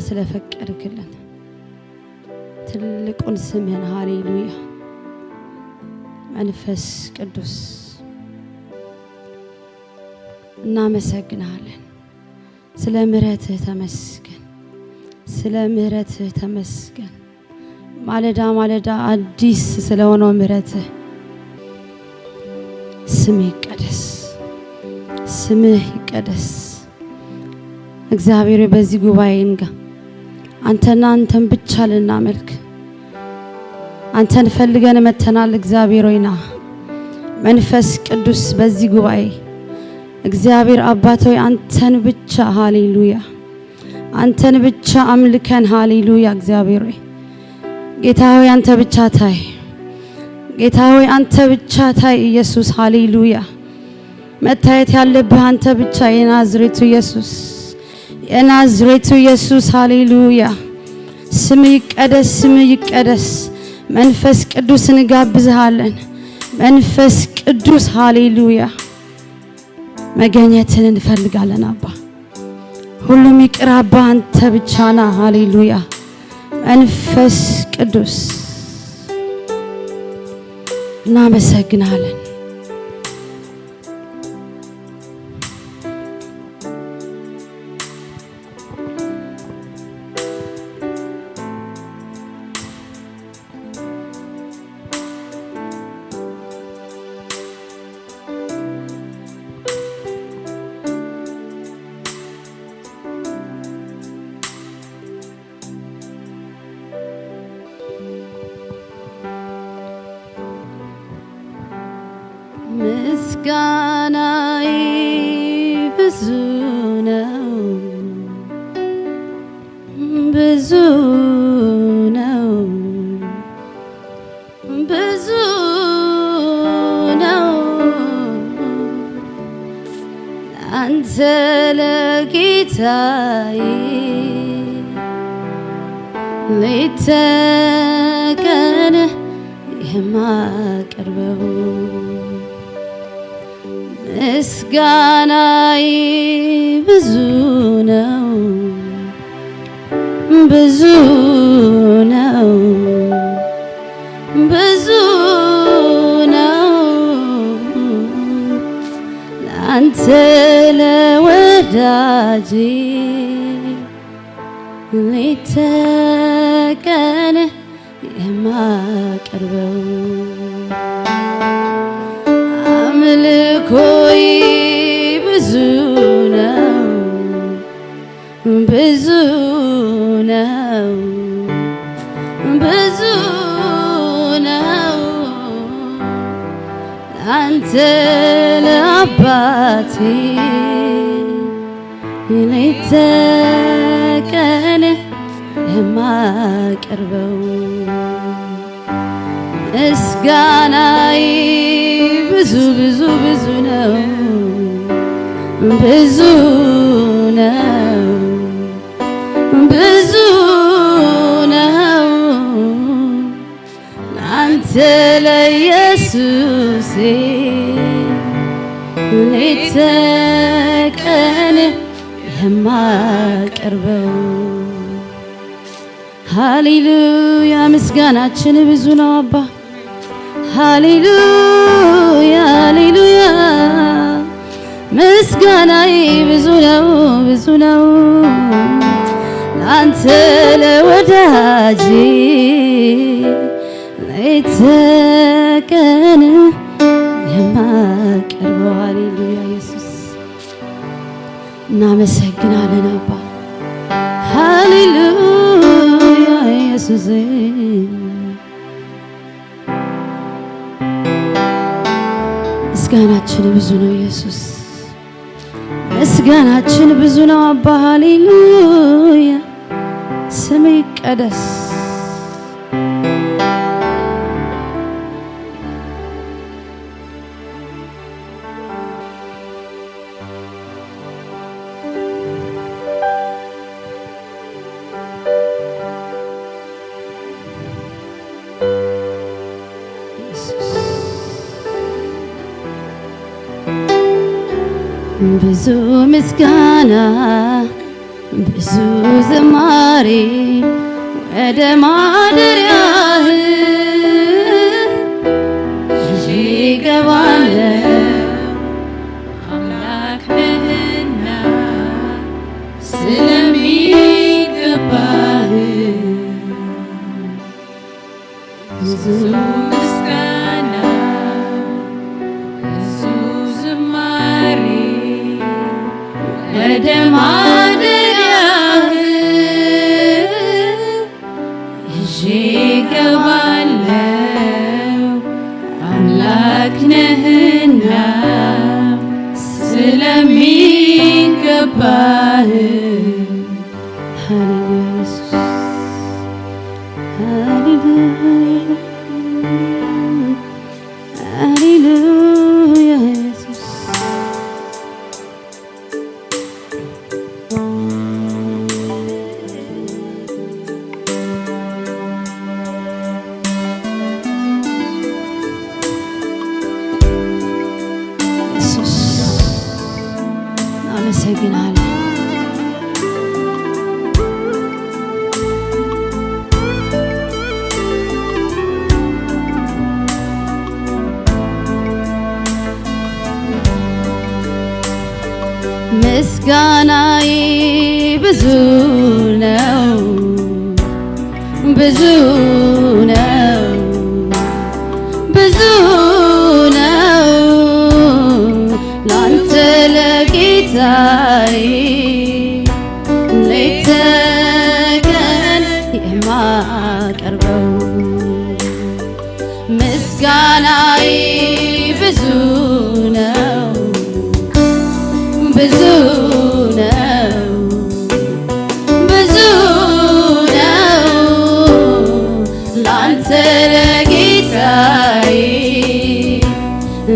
ስለፈቀድክልን ትልቁን ስምህን ሃሌሉያ መንፈስ ቅዱስ እናመሰግናለን። ስለ ምህረትህ ተመስገን፣ ስለ ምህረትህ ተመስገን። ማለዳ ማለዳ አዲስ ስለሆነው ምህረትህ ስምህ ይቀደስ፣ ስምህ ይቀደስ። እግዚአብሔር በዚህ ጉባኤ እንጋ አንተና አንተን ብቻ ልናመልክ አንተን ፈልገን መተናል። እግዚአብሔር ሆይና መንፈስ ቅዱስ በዚህ ጉባኤ እግዚአብሔር አባት ሆይ አንተን ብቻ ሃሌሉያ አንተን ብቻ አምልከን ሃሌሉያ። እግዚአብሔር ሆይ ጌታ ሆይ አንተ ብቻ ታይ፣ ጌታ ሆይ አንተ ብቻ ታይ። ኢየሱስ ሃሌሉያ መታየት ያለብህ አንተ ብቻ የናዝሬቱ ኢየሱስ፣ የናዝሬቱ ኢየሱስ ሃሌሉያ። ስምህ ይቀደስ፣ ስምህ ይቀደስ። መንፈስ ቅዱስ እንጋብዝሃለን። መንፈስ ቅዱስ ሃሌሉያ መገኘትን እንፈልጋለን። አባ ሁሉም ይቅር አባ አንተ ብቻ ነህ ሃሌሉያ። መንፈስ ቅዱስ እናመሰግናለን። ምስጋናዬ ብዙ ነው፣ ብዙ ነው፣ ብዙ ነው አንተ ለጌታዬ ሌት ተቀን የማቀርበው ምስጋናዬ ብዙ ነው፣ ብዙ ነው፣ ብዙ ነው ላንተ ለወዳጄ ሌት ተቀን የማቀርበው አምልኮዬ ብዙ ነው፣ ብዙ ነው፣ ብዙ ነው አንተ ለአባቴ ሌት ተቀን የማቀርበው ምስጋናዬ ብዙ ብዙ ብዙ ነው፣ ብዙ ነው፣ ብዙ ነው ላንተ ለኢየሱሴ ሌት ተቀን የማቀርበው ሃሌሉያ። ምስጋናችን ብዙ ነው አባ ሃሌሉያ ሃሌሉያ። ምስጋናዬ ብዙ ነው፣ ብዙ ነው ላንተ ለወዳጄ ሌት ተቀን የማቀርበው ሃሌሉያ። ኢየሱስ እናመሰግናለን አባ ሃሌሉያ ኢየሱስ ምስጋናችን ብዙ ነው ኢየሱስ፣ ምስጋናችን ብዙ ነው አባ ሃሌሉያ። ስምህ ይቀደስ። ብዙ ምስጋና ብዙ ዝማሬ ወደ ማደሪያህ ይዤ እገባለሁ አምላክ ነህና ስለሚገባህ ብዙ ምስጋና ብዙ ዝማሬ ወደ ማደሪያህ ይዤ እገባለሁ አምላክ ነህና ስለሚገባህ ሃሌሉያ ኢየሱስ አመሰግናለሁ። ምስጋናዬ ብዙ ነው ብዙ ነው ብዙ ነው ላንተ ለጌታዬ ሌት ተቀን የማቀርበው ምስጋናዬ ብዙ ነው ብዙ ነው ብዙ ነው ላንተ ለጌታዬ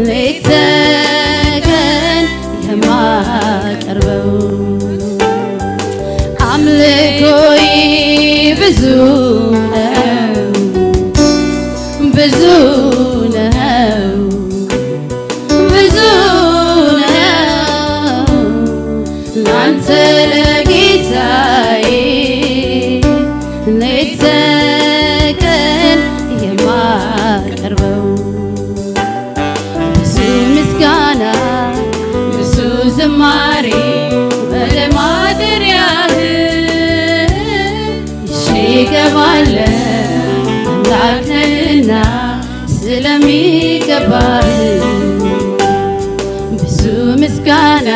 ሌት ተቀን የማቀርበው አምልኮዬ ብዙ ነው ብዙ ነው ብዙ ላንተ ለጌታዬ ሌት ተቀን የማቀርበው ብዙ ምስጋና ብዙ ዝማሬ ወደ ማደሪያህ ይዤ እገባለሁ አምላክ ነህና ስለሚገባህ ብዙ ምስጋና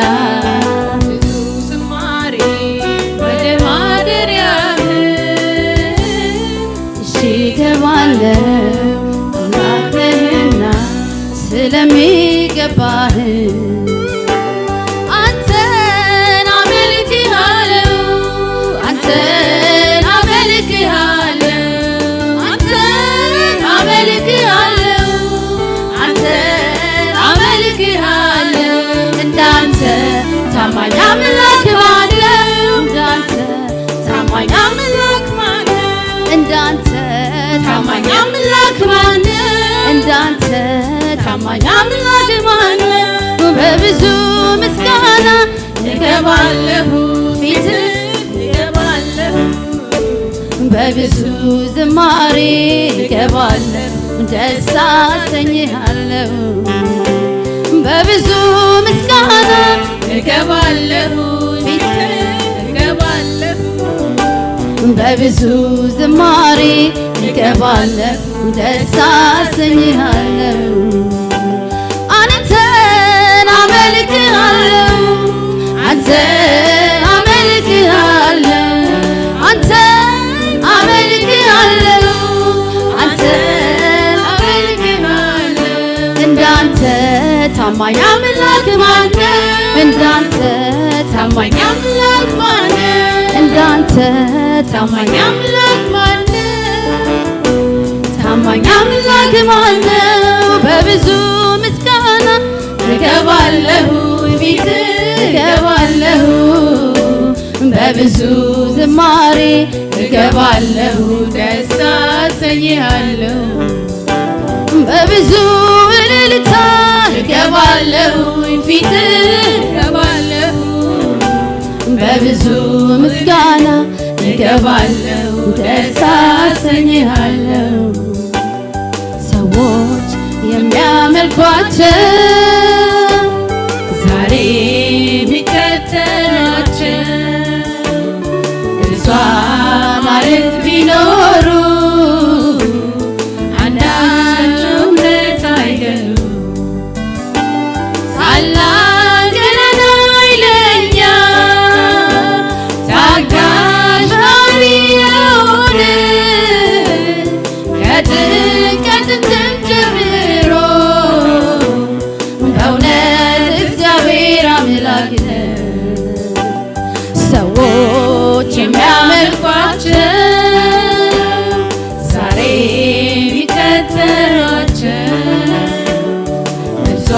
እገባለሁ አምላክ ነህና ስለሚገባህ አንተን አመልክሃለሁ አንተን አመልክሃለሁ አንተን አመልክሃለሁ አንተን አመልክሃለሁ እንዳንተ ታማኝ አምላክ ማነው እንዳንተ ታማኝ አምላክ ማነው እንዳንተ ታማኝ አምላክ ማነው እንዳንተ ታማኝ አምላክ ማነው በብዙ ምስጋና እገባለሁ ፊትህ እገባለሁ በብዙ ዝማሬ እገባለሁ ደስ አሰኝሃለሁ በብዙ ምስጋና እገባለሁ ፊትህ እገባለሁ በብዙ ዝማሬ እገባለሁ ደስ አሰኝሃለሁ አንተን አመልክሃለሁ አንተን አመልክሃለሁ አንተን አመልክሃለሁ አንተን አመልክሃለሁ እንዳንተ ታማኝ አምላክ ማነው እንዳንተ ታማኝ አምላክ ማነው እንዳንተ ታማኝ አምላክ ማነው ታማኝ አምላክ ማነው በብዙ ምስጋና እገባለሁ ፊትህ እገባለሁ በብዙ ዝማሬ እገባለሁ ደስ አሰኝሃለሁ በብዙ እልልታ እገባለሁ ፊትህ እገባለሁ በብዙ ገባለው ደስ አሰኝሃለው ሰዎች የሚያመልኳቸው ዛሬ የሚከተሏቸው እሷ ማለት ቢኖሩ አንዳቸውም ለት አይደሉ ሳላገናና ይለኛ ታጋሽ ባሪያውን ከጥንትም ጀምሮ በእውነት እግዚአብሔር አምላክ ሰዎች የሚያመልኳቸው ዛሬ የሚከተሏቸው እርሷ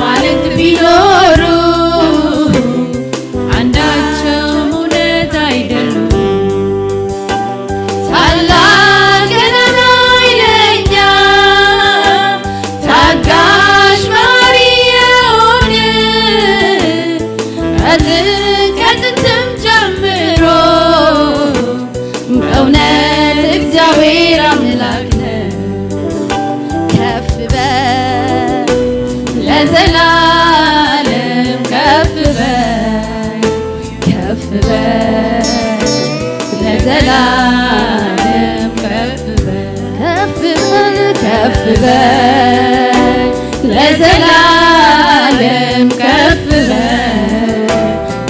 ማለት ቢኖሩ አንዳቸውም እውነት አይደሉም ታላቅ ገናና ይለኛ ታጋሽ ባሪያውን ከጥንትም ጀምሮ በእውነት እግዚአብሔር አምላክ ነው ከፍ በል ለዘላለም ከፍ በል ከፍ በል ለዘላለም ከፍ በል ከፍ በል ለዘላለም ከፍ በል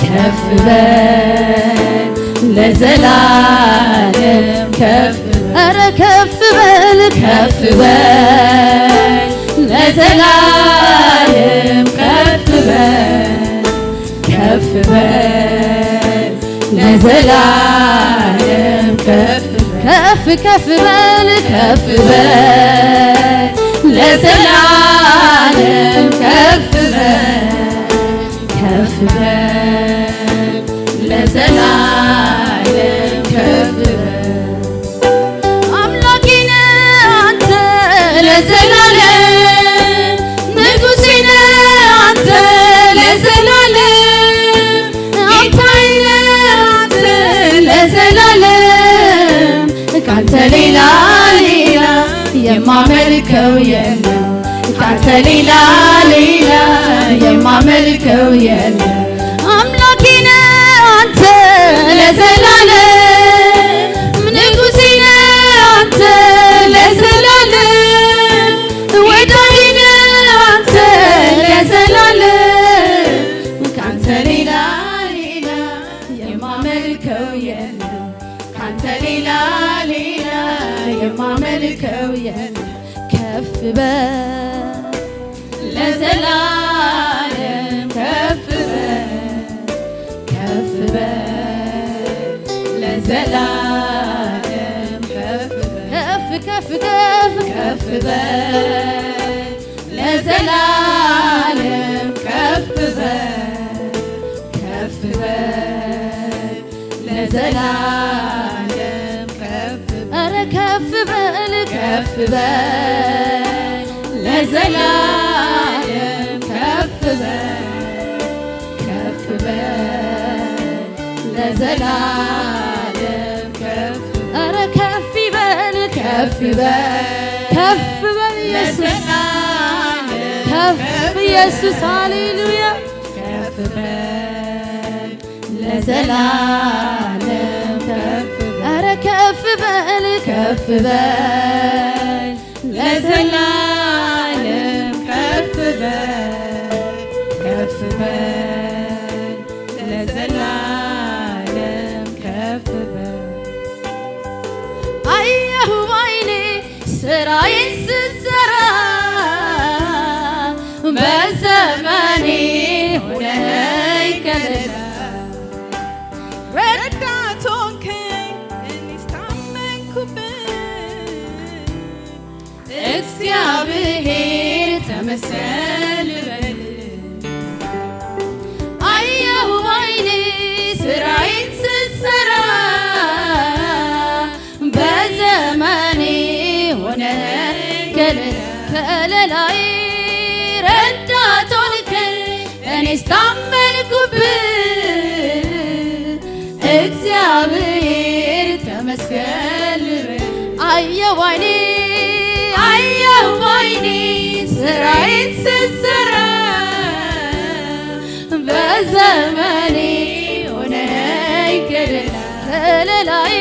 ከፍ በል ለዘላለም ከፍ ኧረ ከፍ በል ለዘላለም ከፍ በል ለዘላለም ከፍ በል ለዘላለም ከፍ በል ለዘላለም ከፍ በል አምላኬ ነህ አንተ ለዘላለም ንጉሴ ነህ አንተ ለዘላለም ጌታዬ ነህ አንተ ለዘላለም ካንተ ሌላ የማመልከው የለም ካንተ ሌላ የማመልከው የለም አምላኬ ነህ አንተ ለዘላለም ንጉሴ ነህ አንተ ለዘላለም ወዳጄ ነህ አንተ ለዘላለም ካንተ ሌላ የማመልከው የለም ካንተ ሌላ የማመልከው የለም ከፍ በል ለዘላለም ከፍ በል ለዘላለም ከፍ በል ለዘላለም ከፍ በል ለዘላለም ኧረ ከፍ በል ለዘላለም ከፍ በል ለዘላለም ኧረ ከፍ በል ኢየሱስ ከፍ ኢየሱስ ሃሌሉያ ከፍ በል ለዘላለም ኧረ ከፍ በል ለዘላለም ከፍ በል ለዘላለም ከፍ በል አየሁ ባይኔ ስራዬን ስትሰራ በዘመኔ ሆነኝ ከለላ ረዳት ሆንከኝ እኔስ ታመንኩብህ እግዚአብሔር ተመስገን ልበል አየሁ ባይኔ ስራዬን ስትሰራ በዘመኔ ሆነኝ ከለላዬ ረዳት ሆንከኝ እኔስ ታመንኩብህ እግዚአብሔር ተመስገን ልበል አየሁ ባይኔ ስራዬን ስትሰራ በዘመኔ ሆነኝ ከለላዬ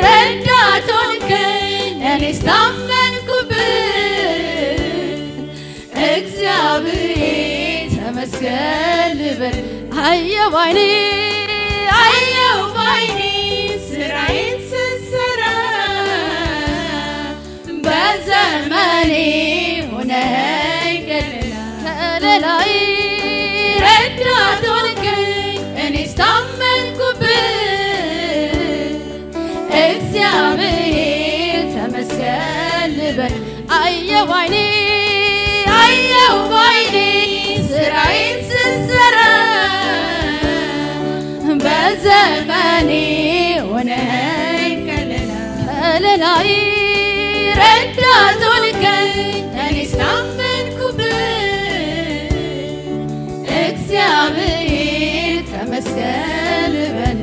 ረዳት ሆንከኝ እኔስ ታመንኩብህ እግዚአብሔር ተመስገን ልበል አየሁ ባይኔ ስራዬን ስትሰራ በዘመኔ ሆነኝ ከለላዬ ረዳት ሆንከኝ እኔስ ታመንኩብህ እግዚአብሔር ተመስገን ልበል አየሁ ባይኔ ስራዬን ስትሰራ በዘመኔ ሆነኝ ከለላዬ ረዳት ሆንከኝ እኔስ ታመንኩብህ እግዚአብሔር ተመስገን ልበል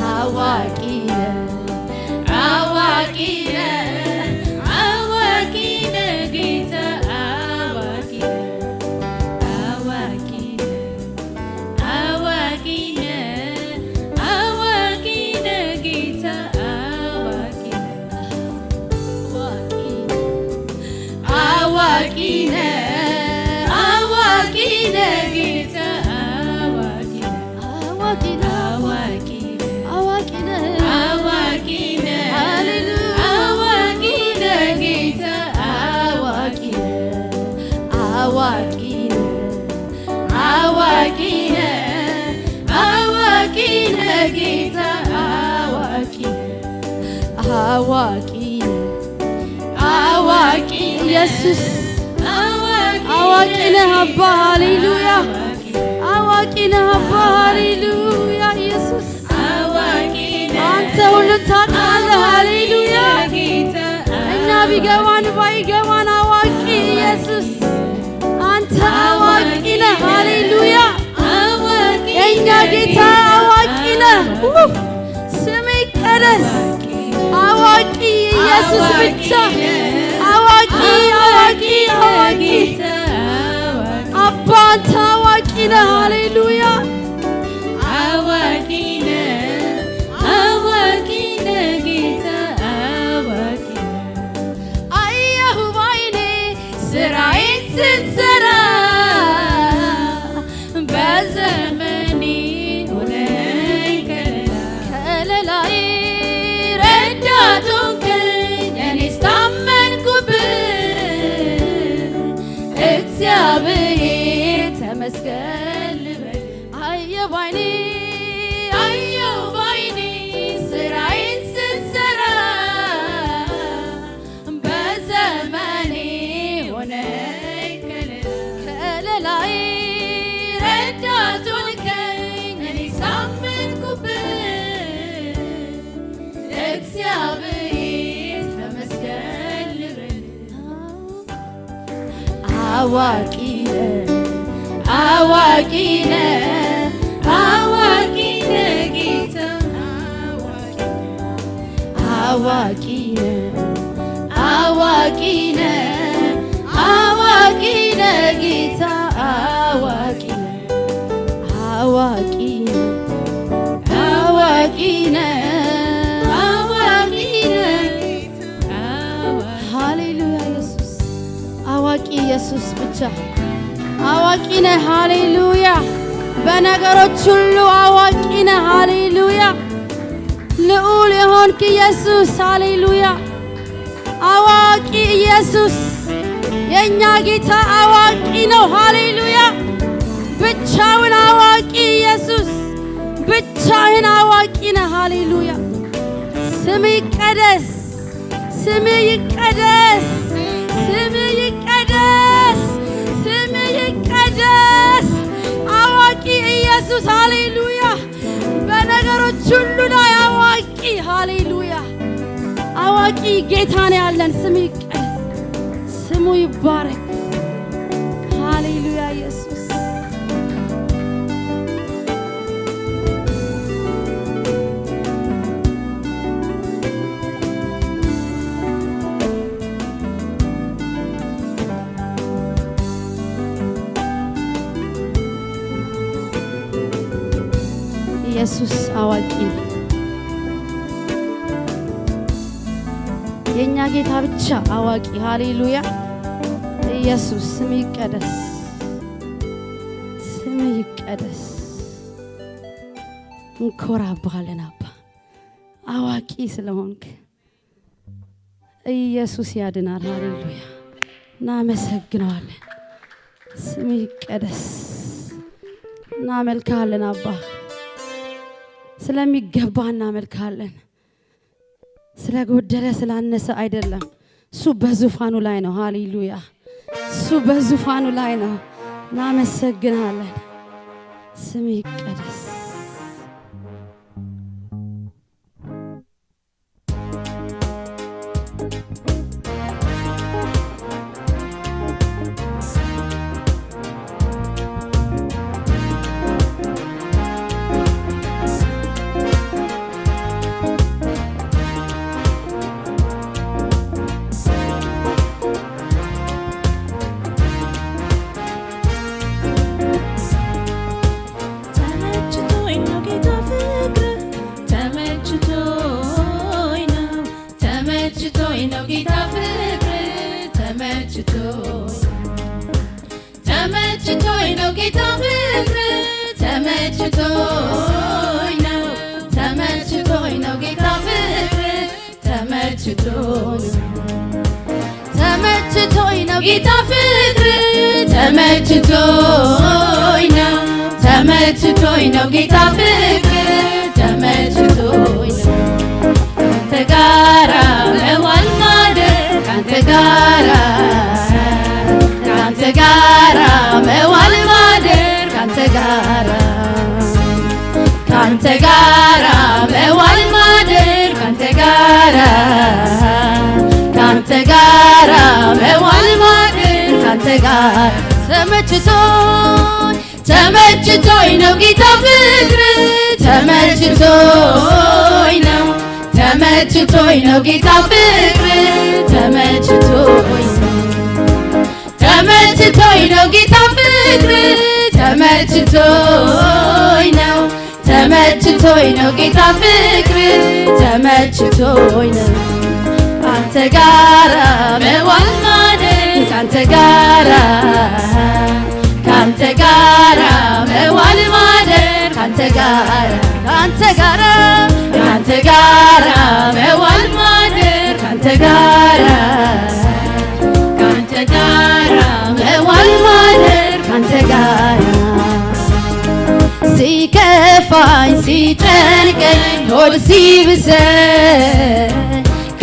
አዋቂ ነህ ጌታ አዋቂ ነህ ጌታ አዋቂ ኢየሱስ አዋቂ ነህ አባ ሃሌሉያ አዋቂ ነህ አባ ሃሌሉያ ኢየሱስ አንተ ሁሉ ታውቃለህ ሃሌሉያ እኛ ቢገባን ባይገባን አዋቂ ኢየሱስ አንተ አዋቂ ነህ ሃሌሉያ የእኛ ጌታ አዋቂ ነህ ስም ይቀደስ አዋቂ ኢየሱስ ብቻ አዋቂ አባ አንተ አዋቂ ነህ ሃሌሉያ አዋቂ ነህ ጌታ አየሁ ባይኔ ስራዬን ስትሰራ በዘመኔ ሆነኝ ከለላዬ ረዳት ሆንከኝ እኔስ ታመንኩብህ እግዚአብሔር ተመስገን ልበል አየሁ ባይኔ ስራዬን ስትሰራ በዘመኔ ሆነኝ ከለላዬ ረዳት ሆንከኝ እኔስ ታመንኩብህ እግዚአብሔር ተመስገን ልበል አዋቂ ነህ ጌታ አዋቂ ነህ ጌታ አዋቂ ነህ ሃሌሉያ ኢየሱስ አዋቂ ኢየሱስ ብቻ አዋቂ ነህ ሃሌሉያ በነገሮች ሁሉ አዋቂ ነህ ሃሌሉያ ልዑል የሆንክ ኢየሱስ ሃሌሉያ አዋቂ ኢየሱስ የእኛ ጌታ አዋቂ ነው ሃሌሉያ ብቻውን አዋቂ ኢየሱስ ብቻህን አዋቂ ነህ ሃሌሉያ ስም ይቀደስ አዋቂ ኢየሱስ ሃሌሉያ በነገሮች ሁሉ ላይ አዋቂ ሃሌሉያ አዋቂ ጌታ ነው ያለን ስም ይቀደስ ስሙ ይባረክ ሃሌሉያ ኢየሱስ ኢየሱስ አዋቂ ነው። የኛ ጌታ ብቻ አዋቂ። ሃሌሉያ ኢየሱስ ስም ይቀደስ፣ ስም ይቀደስ። እንኮራብሃለን አባ አዋቂ ስለሆንክ። ኢየሱስ ያድናል። ሃሌሉያ እናመሰግነዋለን። ስም ይቀደስ። እናመልካለን አባ ስለሚገባ እናመልካለን። ስለጎደለ ስላነሰ አይደለም። እሱ በዙፋኑ ላይ ነው። ሃሌሉያ እሱ በዙፋኑ ላይ ነው። እናመሰግናለን። ስም ይቀደስ። ተመችቶኝ ነው ጌታ ፍቅር ተመችቶኝ ነው ተመችቶኝ ነው ጌታ ፍቅር ተመችቶኝ ነው ጌታ ፍቅር ተመችቶኝ ነው ተመችቶኝ ነው ጌታ ፍቅር ተመችቶኝ ነው ካንተ ጋራ መዋል ማደር ካንተ ጋራ ካንተ ጋራ መዋል ማደር ካንተ ጋራ ካንተ ጋራ መዋል ማደር ካንተ ጋራ ካንተ ጋራ መዋል ማደር ካንተ ጋራ ተመችቶኝ ነው ጌታ ፍቅር ተመችቶኝ ነው ተመችቶኝ ነው ጌታ ፍቅር ተመችቶኝ ነው ጌታ ፍቅር ተመችቶኝ ነው ጌታ ፍቅር ተመችቶኝ ነው ካንተ ጋራ መዋል ማደር ካንተ ጋራ ካንተ ጋራ መዋል ማደር ካንተ ጋራ ካንተ ጋራ ካንተ ጋራ መዋል ማደር ካንተ ጋራ ካንተ ጋራ መዋል ማደር ካንተ ጋራ ሲከፋኝ ሲጨንቀኝ ሆድ ሲብሰኝ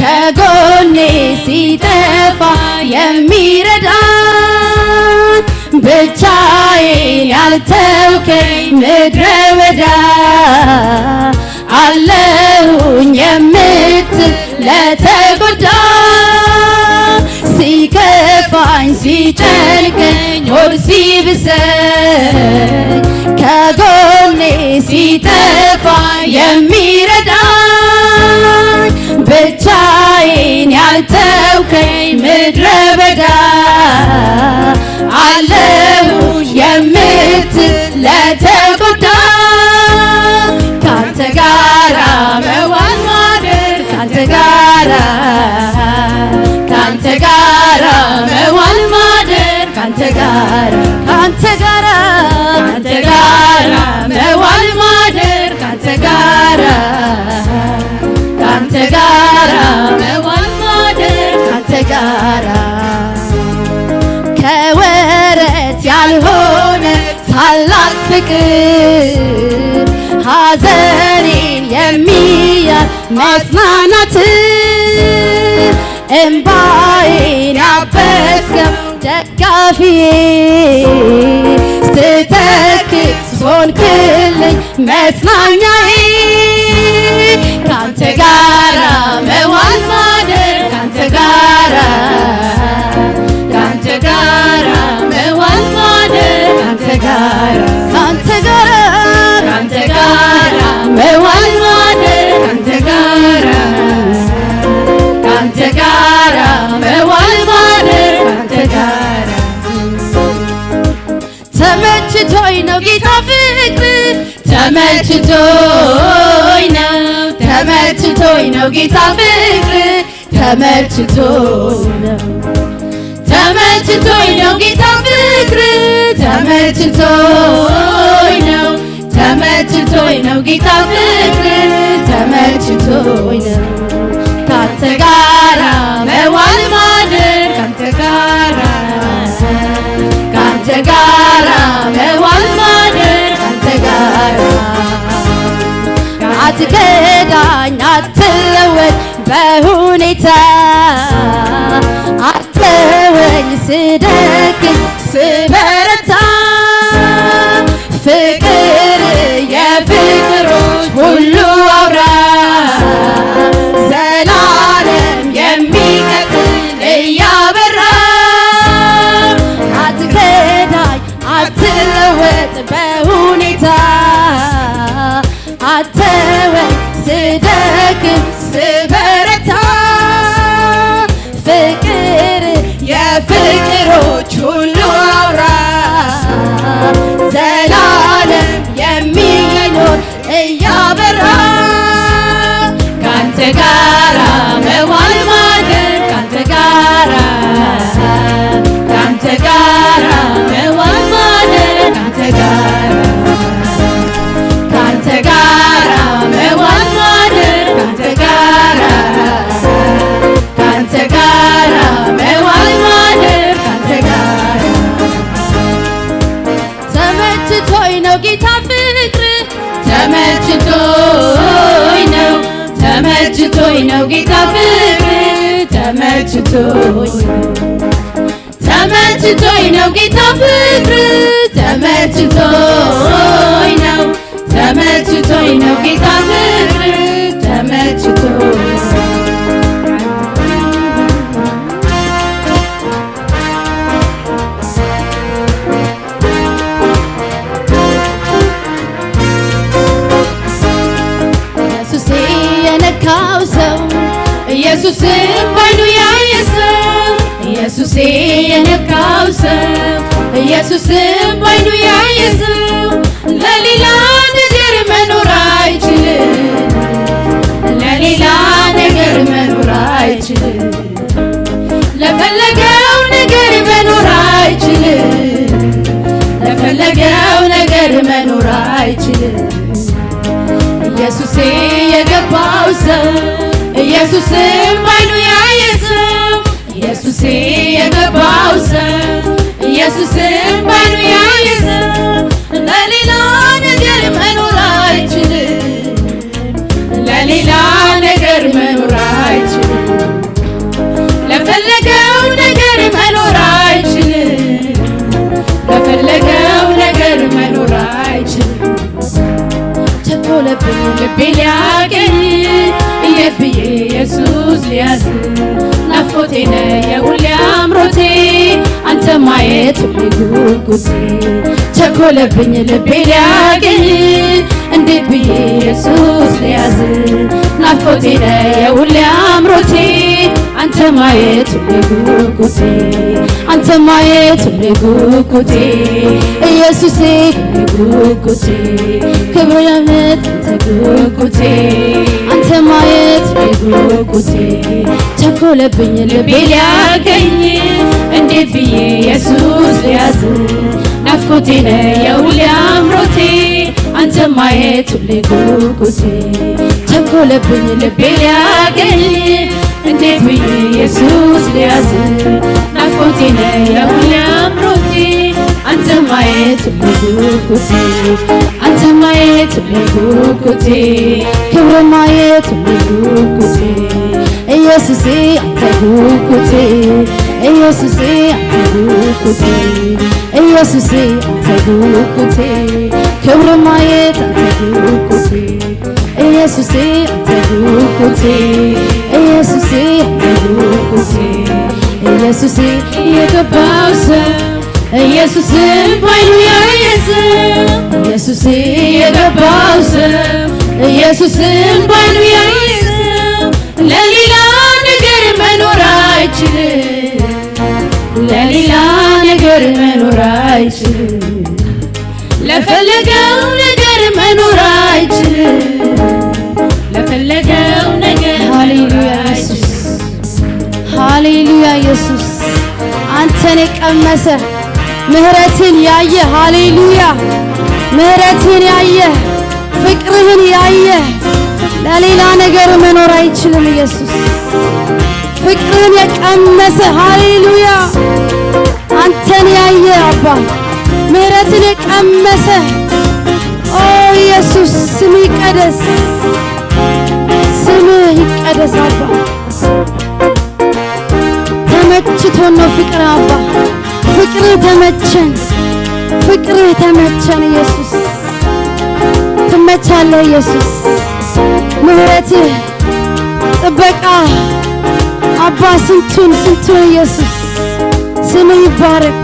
ከጎኔ ሲጠፋ የሚረዳኝ ብቻዬን ያልተውከኝ ምድረ በዳ አለሁኝ የምትል ለተጎዳ ሲከፋኝ ሲጨንቀኝ ሆድ ሲብሰኝ ከጎኔ ሲጠፋ የሚረዳኝ ብቻዬን ያልተውከኝ ምድረ በዳ አለሁኝ የምትል ለተጎዳ ካንተ ጋራ መዋል ማደር ካንተ ጋራ ካንተ ጋራ መዋል ማደር ካንተ ጋራ ካንተ ጋራ ካንተ ጋራ መዋል ማደር ካንተ ጋራ ካንተ ጋራ መዋል ማደር ካንተ ጋራ ከወረት ያልሆነ ታላቅ ፍቅር ሐዘኔን የሚያል መጽናናት እምባዬን ያበስከው ደጋፊዬ ስተክዝ ሆንክልኝ መጽናኛዬ ካንተ ጋራ መዋል ማደር ካንተ ጋራ ካንተ ጋራ መዋል ማደር ካንተ ጋራ ካንተ ጋራ ካንተ ጋራ መዋል ማደር ካንተ ጋራ ካንተ ጋራ መዋል ማደር ካንተ ጋራ ተመችቶኝ ነው ጌታ ፍቅር ተመችቶኝ ነው ተመችቶኝ ነው ጌታ ፍቅር ተመችቶኝ ነው ተመችቶኝ ነው ጌታ ፍቅር ተመችቶኝ ነው ተመችቶኝ ነው ጌታ ፍቅር ተመችቶኝ ነው ካንተ ጋራ መዋል ማደር ካንተ ጋራ መዋል ማደር ካንተ ጋራ አትከዳኝ አትለወጥ በሁኔታ አትተወኝ ስደክም ስበረታ ፍቅር የፍቅሮች ሁሉ አውራ ዘላለም የሚቀጥል እያበራ አትከዳኝ አትለወጥ በሁኔታ አትተወኝ ስደክም ስበረታ ፍቅር የፍቅሮች ሁሉ አውራ ዘላለም የሚኖር እያበራ ካንተ ጋራ መዋል ማደር ካንተ ጋራ መዋል ማደር ካንተ ጋራ መዋል ማደር ካንተ ጋራ መዋል ማደር ካንተ ጋራ ተመችቶኝ ነው ጌታ ፍቅር ተመችቶኝ ነው ጌታ ፍቅር ተመችቶኝ ነው ጌታ ፍቅር ተመችቶኝ ነው ጌታ ፍቅር ተመችቶኝ ኢየሱስ የነካው ሰው ኢየሱስን ባይኑ ያየ ሰው ኢየሱስ የነካው ሰው ኢየሱስን ባይኑ ያየ ሰው ለሌላ ነገር መኖር አይችልም ለሌላ ነገር መኖር አይችልም ለፈለገው ነገር መኖር አይችልም ለፈለገው ነገር መኖር አይችልም ኢየሱስ የገባው ሰው ኢየሱስን ባይኑ ያየ ሰው ኢየሱስ የገባው ሰው ኢየሱስን ባይኑ ያየ ሰው ለሌላ ነገር መኖር አይችልም ለሌላ ነገር መኖር አይችልም ለፈለገው ነገር መኖር አይችልም ለፈለገው ነገር መኖር አይችልም ቸኮለብኝ ልቤ ሊያገኝ የት ብዬ ኢየሱስ ሊያዝ ናፍቆቴ ነህ የሁሌ አምሮቴ አንተ ማየት ሁሌ ጉጉቴ ቸኮለብኝ ልቤ ሊያገኝ እንዴት ብዬ ኢየሱስ ሊያዝ ናፍቆቴ ነህ የሁሌ አምሮቴ አንተ ማየት ሁሌ ጉጉቴ አንተ ማየት ሁሌ ጉጉቴ ኢየሱሴ ሁሌ ጉጉቴ ክብር ለምት አንተ ጉጉቴ አንተ ማየት ሁሌ ጉጉቴ ቸኮለብኝ ልቤ ሊያገኝ እንዴት ብዬ ኢየሱስ ሊያዝ ናፍቆቴ ነህ የሁሌ አምሮቴ አንተ ማየት ሁሌ ጉጉቴ ቸኮለብኝ ልቤ ሊያገኝ እንዴት ብዬ ኢየሱስ ሊያዝ ናፍቆቴ ነህ የሁሌ አምሮቴ አንተ ማየት ሁሌ ጉጉቴ አንተ ማየት ሁሌ ጉጉቴ ክብር ማየት ሁሌ ጉጉቴ ኢየሱሴ አንተ ጉጉቴ ኢየሱሴ አንተ ጉጉቴ ኢየሱሴ አንተ ጉጉቴ ክብር ማየት አንተ ጉጉቴ ኢየሱሴ አንተ ጉጉቴ ኢየሱሴ አንተ ጉጉቴ ኢየሱሴ የገባው ሰው ኢየሱስን ባይኑ ያየ ሰው ኢየሱሴ የገባው ሰው ኢየሱስን ባይኑ ያየ ሰው ለሌላ ነገር መኖር አይችልም ለሌላ ነገር መኖር አይችልም ለፈለገው ነገር መኖር የሌለው ነገር ሃሌሉያ ኢየሱስ ሃሌሉያ ኢየሱስ አንተን የቀመሰ ምህረትን ያየ ሃሌሉያ ምህረትን ያየ ፍቅርህን ያየ ለሌላ ነገር መኖር አይችልም ኢየሱስ ፍቅርህን የቀመሰ ሃሌሉያ አንተን ያየ አባ ምህረትን የቀመሰ ኦ ኢየሱስ ስምህ ይቀደስ ስምህ ይቀደስ አባ ተመችቶን ነው ፍቅር አባ ፍቅርህ ተመቸን ኢየሱስ ትመቻለህ ኢየሱስ ምህረትህ ጥበቃ አባ ስንቱን ኢየሱስ ስምህ ይባረክ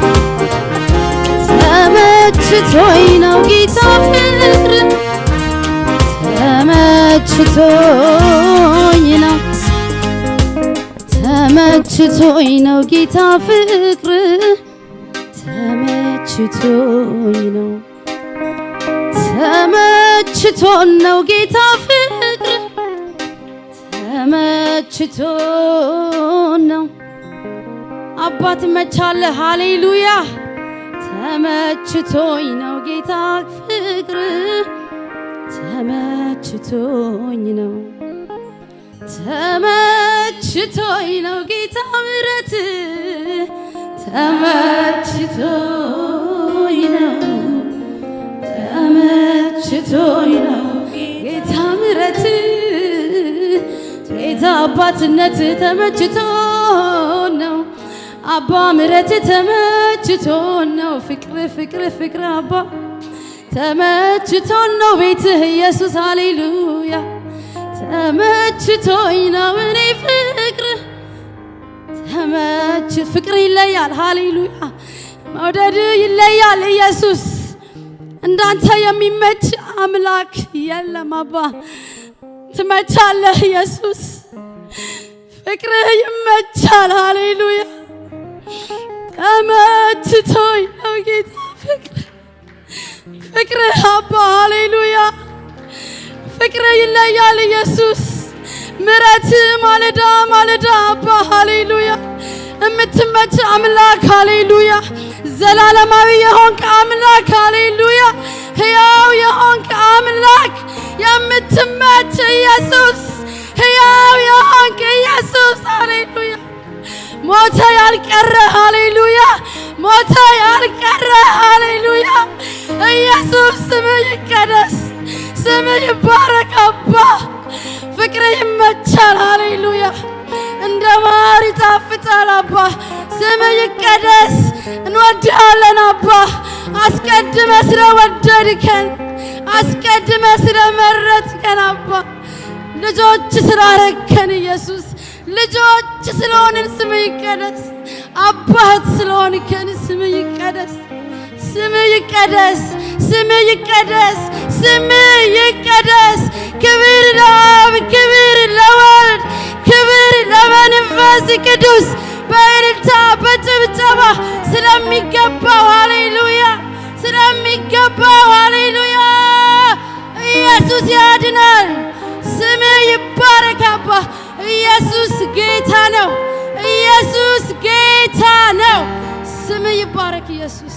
ተመችቶኝ ነው ጌታ ፍቅር ተመችቶኝ ነው ጌታ ፍቅር ተመችቶን ነው ጌታ ፍቅር ተመችቶን ነው አባት ትመቻለህ ሃሌሉያ ተመችቶኝ ነው ጌታ ፍቅር ተመችቶኝ ነው ጌታ ምሕረት ተመችቶኝ ነው ጌታ ምሕረት ጌታ አባትነት ተመችቶን ነው አባ ምሕረት ተመችቶን ነው ፍቅር አባ ተመችቶን ነው ቤትህ ኢየሱስ ሃሌሉያ ተመችቶኝ ነው እኔ ፍቅር ይለያል ሃሌሉያ መውደድ ይለያል ኢየሱስ እንዳንተ የሚመች አምላክ የለም አባ ትመቻለህ ኢየሱስ ፍቅርህ ይመቻል ሃሌሉያ ተመችቶኝ ነው ጌታ ፍቅርህ አባ ሃሌሉያ ፍቅርህ ይለያል ኢየሱስ ምሕረት ማለዳ አባ ሃሌሉያ የምትመች አምላክ ሃሌሉያ ዘላለማዊ የሆንክ አምላክ ሃሌሉያ ሕያው የሆንክ አምላክ የምትመች ኢየሱስ ሕያው የሆንክ ኢየሱስ ሃሌሉያ ሞተ ያልቀረ ሃሌሉያ ሞተ ያልቀረ ሃሌሉያ ኢየሱስ ስምህ ይቀደስ ስምህ ይባረክ አባ ፍቅርህ ይመቻል ሃሌሉያ እንደ ማር ይጣፍጣል አባ ስምህ ይቀደስ እንወድሃለን አባ አስቀድመህ ስለወደድከን አስቀድመህ ስለመረጥከን አባ ልጆች ስላረከን ኢየሱስ ልጆች ስለሆንን ስምህ ይቀደስ አባት ስለሆንከን ስምህ ይቀደስ ክብር ለአብ ክብር ለወልድ ክብር ለመንፈስ ቅዱስ በእልልታ በጭብጨባ ስለሚገባው ሃሌሉያ ኢየሱስ ያድናል ስምህ ይባረክ አባ ኢየሱስ ጌታ ነው ስምህ ይባረክ ኢየሱስ